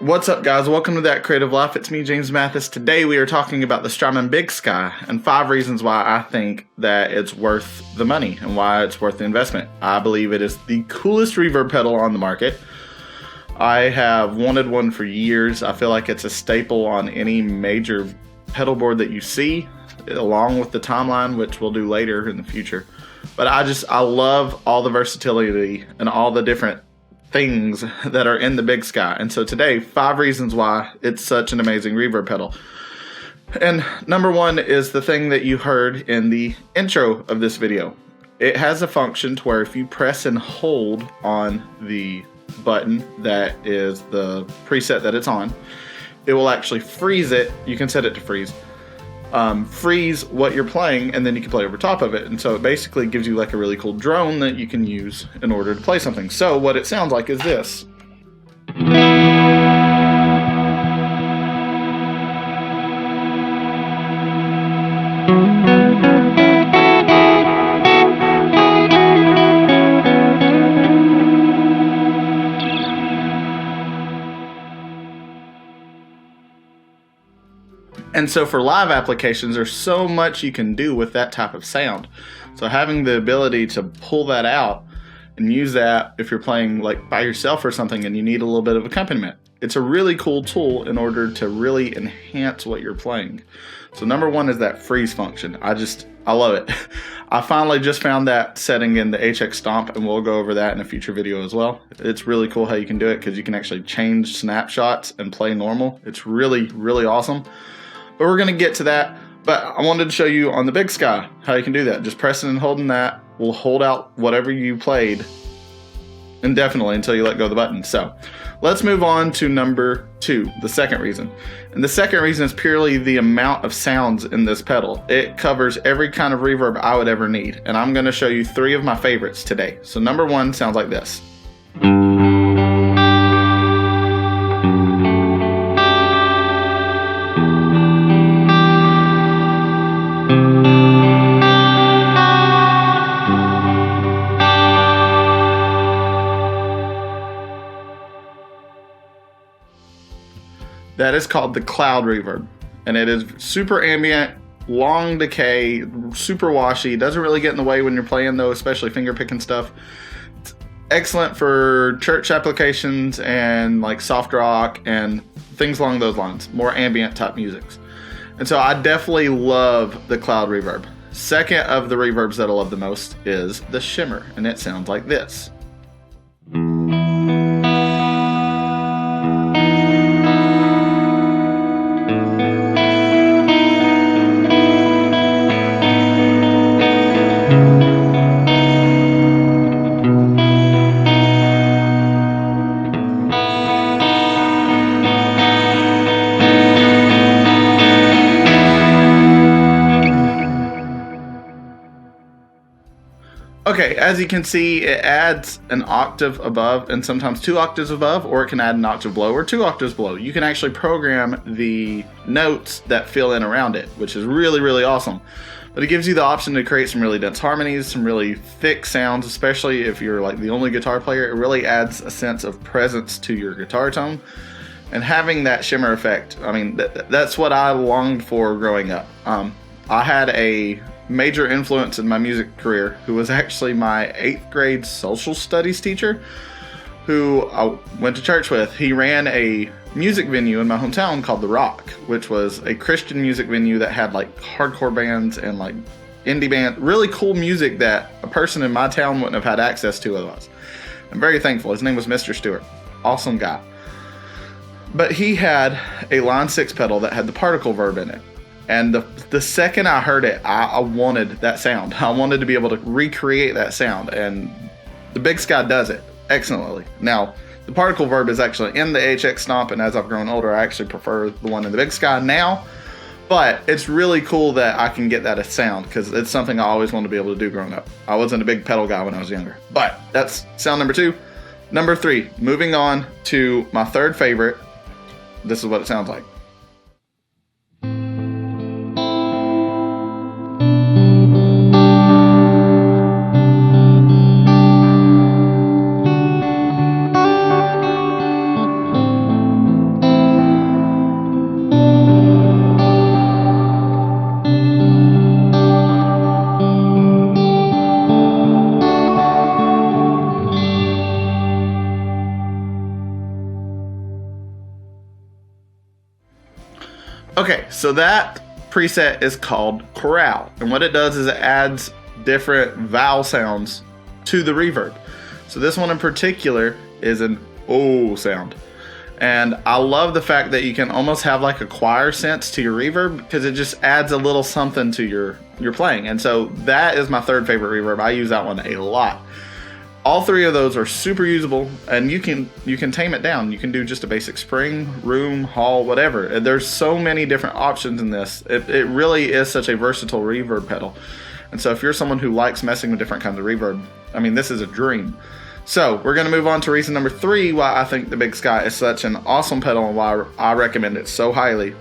What's up, guys? Welcome to That Creative Life. It's me, James Mathis. Today we are talking about the Strymon Big Sky and 5 reasons why I think that it's worth the money and why it's worth the investment. I believe it is the coolest reverb pedal on the market. I have wanted one for years. I feel like it's a staple on any major pedal board that you see, along with the timeline, which we'll do later in the future. But I love all the versatility and all the different things that are in the Big Sky. And so today, 5 reasons why it's such an amazing reverb pedal. And number 1 is the thing that you heard in the intro of this video. It has a function to where if you press and hold on the button that is the preset that it's on, it will actually freeze it. You can set it to freeze. Freeze what you're playing, and then you can play over top of it. And so it basically gives you like a really cool drone that you can use in order to play something. So what it sounds like is this. And so for live applications, there's so much you can do with that type of sound. So having the ability to pull that out and use that if you're playing like by yourself or something and you need a little bit of accompaniment, it's a really cool tool in order to really enhance what you're playing. So number 1 is that freeze function. I love it. I finally just found that setting in the HX Stomp, and we'll go over that in a future video as well. It's really cool how you can do it because you can actually change snapshots and play normal. It's really, really awesome. But we're going to get to that. But I wanted to show you on the Big Sky how you can do that. Just pressing and holding that will hold out whatever you played indefinitely until you let go of the button. So let's move on to number 2, the second reason. And the second reason is purely the amount of sounds in this pedal. It covers every kind of reverb I would ever need. And I'm going to show you 3 of my favorites today. So number 1 sounds like this. That is called the cloud reverb, and it is super ambient, long decay, super washy. Doesn't really get in the way when you're playing though, especially finger picking stuff. It's excellent for church applications and like soft rock and things along those lines, more ambient type musics. And so I definitely love the cloud reverb. Second of the reverbs that I love the most is the shimmer, and it sounds like this. Okay, as you can see, it adds an octave above and sometimes 2 octaves above, or it can add an octave below or 2 octaves below. You can actually program the notes that fill in around it, which is really, really awesome. But it gives you the option to create some really dense harmonies, some really thick sounds, especially if you're like the only guitar player. It really adds a sense of presence to your guitar tone. And having that shimmer effect, I mean, that's what I longed for growing up. I had a major influence in my music career who was actually my 8th grade social studies teacher who I went to church with. He ran a music venue in my hometown called The Rock, which was a Christian music venue that had like hardcore bands and like indie band, really cool music that a person in my town wouldn't have had access to otherwise. I'm very thankful. His name was Mr. Stewart. Awesome guy. But he had a line 6 pedal that had the particle verb in it. And the second I heard it, I wanted that sound. I wanted to be able to recreate that sound, and the Big Sky does it excellently. Now, the particle verb is actually in the HX Stomp, and as I've grown older, I actually prefer the one in the Big Sky now. But it's really cool that I can get that as sound, because it's something I always wanted to be able to do growing up. I wasn't a big pedal guy when I was younger. But that's sound number 2. Number 3, moving on to my third favorite. This is what it sounds like. Okay, so that preset is called Chorale, and what it does is it adds different vowel sounds to the reverb. So this one in particular is an O sound, and I love the fact that you can almost have like a choir sense to your reverb, because it just adds a little something to your playing. And so that is my third favorite reverb. I use that one a lot. All 3 of those are super usable, and you can tame it down. You can do just a basic spring, room, hall, whatever. And there's so many different options in this. It really is such a versatile reverb pedal. And so if you're someone who likes messing with different kinds of reverb, I mean, this is a dream. So we're going to move on to reason number 3 why I think the Big Sky is such an awesome pedal and why I recommend it so highly.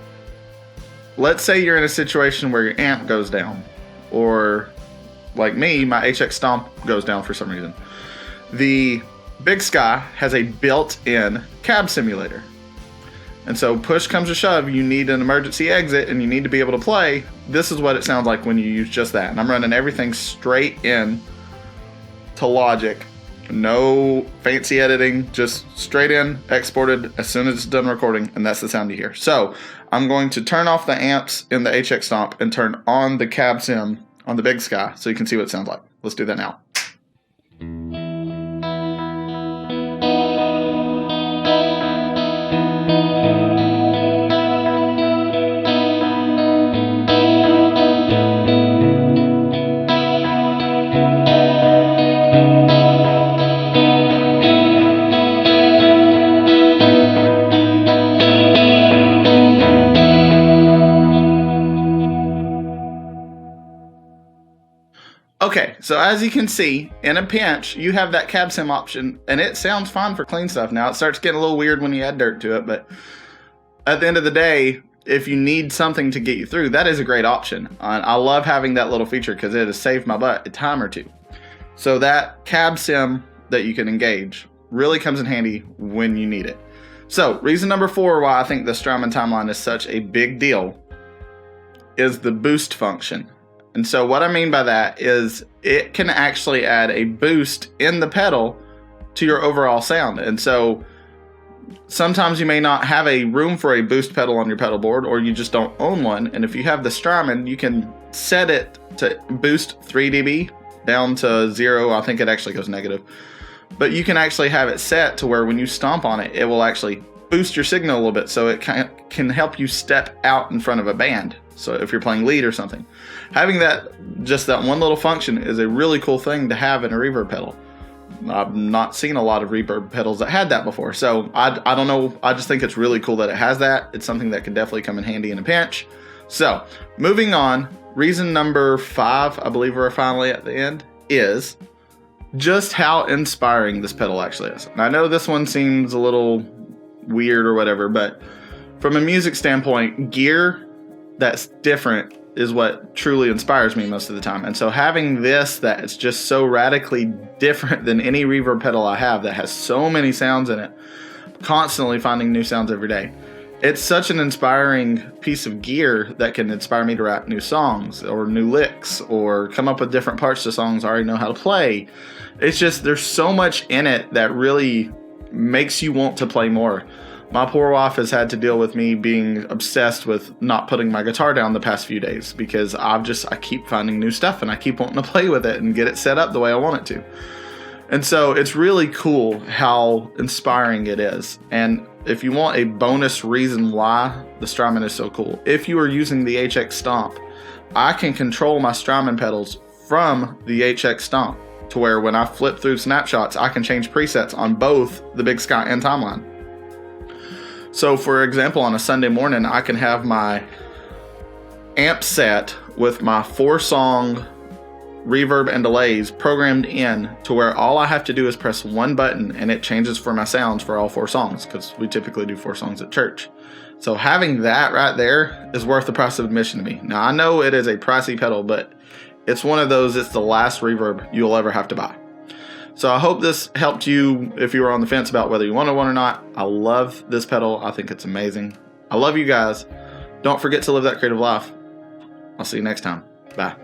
Let's say you're in a situation where your amp goes down, or like me, my HX Stomp goes down for some reason. The Big Sky has a built-in cab simulator. And so push comes to shove, you need an emergency exit and you need to be able to play. This is what it sounds like when you use just that. And I'm running everything straight in to Logic. No fancy editing, just straight in, exported as soon as it's done recording, and that's the sound you hear. So I'm going to turn off the amps in the HX Stomp and turn on the cab sim on the Big Sky so you can see what it sounds like. Let's do that now. Okay, so as you can see, in a pinch, you have that cab sim option, and it sounds fine for clean stuff. Now, it starts getting a little weird when you add dirt to it, but at the end of the day, if you need something to get you through, that is a great option. I love having that little feature because it has saved my butt a time or two. So that cab sim that you can engage really comes in handy when you need it. So, reason number 4 why I think the Strymon timeline is such a big deal is the boost function. And so what I mean by that is it can actually add a boost in the pedal to your overall sound. And so sometimes you may not have a room for a boost pedal on your pedal board, or you just don't own one. And if you have the Strymon, you can set it to boost 3 dB down to 0. I think it actually goes negative. But you can actually have it set to where when you stomp on it, it will actually boost your signal a little bit, so it can help you step out in front of a band. So if you're playing lead or something, having just that one little function is a really cool thing to have in a reverb pedal. I've not seen a lot of reverb pedals that had that before, so I don't know. I just think it's really cool that it has that. It's something that can definitely come in handy in a pinch. So moving on, reason number 5, I believe we're finally at the end, is just how inspiring this pedal actually is. And I know this one seems a little weird or whatever, but from a music standpoint, gear that's different is what truly inspires me most of the time. And so having this that's just so radically different than any reverb pedal I have, that has so many sounds in it, constantly finding new sounds every day, it's such an inspiring piece of gear that can inspire me to write new songs or new licks or come up with different parts to songs I already know how to play. It's just, there's so much in it that really makes you want to play more. My poor wife has had to deal with me being obsessed with not putting my guitar down the past few days because I keep finding new stuff and I keep wanting to play with it and get it set up the way I want it to. And so it's really cool how inspiring it is. And if you want a bonus reason why the Strymon is so cool, if you are using the HX Stomp, I can control my Strymon pedals from the HX Stomp to where when I flip through snapshots, I can change presets on both the Big Sky and Timeline. So for example, on a Sunday morning, I can have my amp set with my 4-song reverb and delays programmed in to where all I have to do is press one button and it changes for my sounds for all 4 songs, because we typically do 4 songs at church. So having that right there is worth the price of admission to me. Now I know it is a pricey pedal, but it's one of those, it's the last reverb you'll ever have to buy. So I hope this helped you if you were on the fence about whether you wanted one or not. I love this pedal. I think it's amazing. I love you guys. Don't forget to live that creative life. I'll see you next time. Bye.